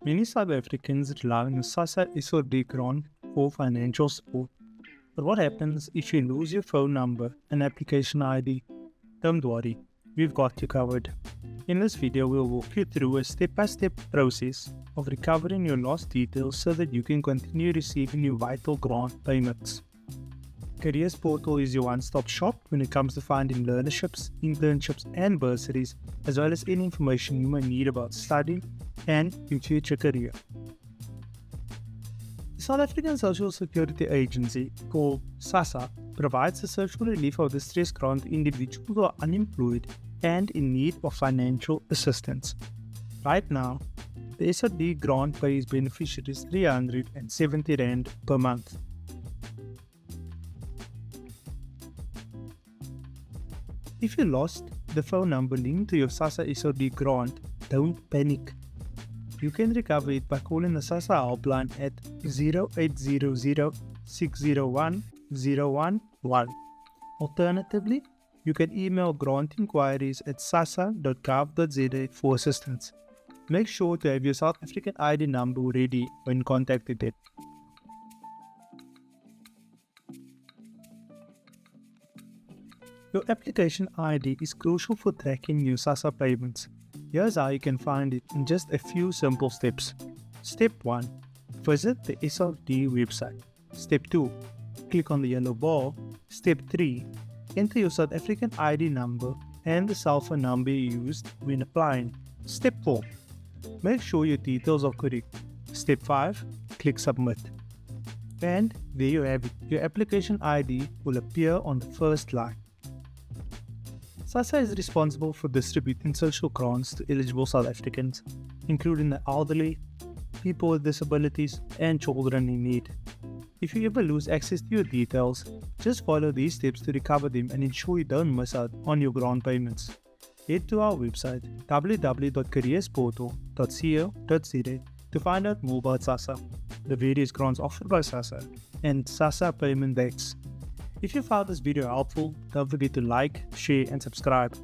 Many South Africans rely on the Sassa SRD grant for financial support. But what happens if you lose your phone number and application ID? Don't worry, we've got you covered. In this video, we'll walk you through a step-by-step process of recovering your lost details so that you can continue receiving your vital grant payments. Careers Portal is your one-stop shop when it comes to finding learnerships, internships and bursaries, as well as any information you may need about studying and your future career. The South African Social Security Agency, called Sassa, provides the social relief of distress grant to individuals who are unemployed and in need of financial assistance. Right now, the SRD grant pays beneficiaries R370 per month. If you lost the phone number linked to your Sassa SRD grant, don't panic. You can recover it by calling the Sassa helpline at 0800 601 011. Alternatively, you can email grant inquiries at sassa.gov.za for assistance. Make sure to have your South African ID number ready when contacted it. Your application ID is crucial for tracking your Sassa payments. Here's how you can find it in just a few simple steps. Step 1. Visit the SRD website. Step 2. Click on the yellow ball. Step 3. Enter your South African ID number and the cell phone number you used when applying. Step 4. Make sure your details are correct. Step 5. Click Submit. And there you have it. Your application ID will appear on the first line. Sassa is responsible for distributing social grants to eligible South Africans, including the elderly, people with disabilities, and children in need. If you ever lose access to your details, just follow these steps to recover them and ensure you don't miss out on your grant payments. Head to our website www.careersportal.co.za to find out more about Sassa, the various grants offered by Sassa, and Sassa payment dates. If you found this video helpful, don't forget to like, share and subscribe.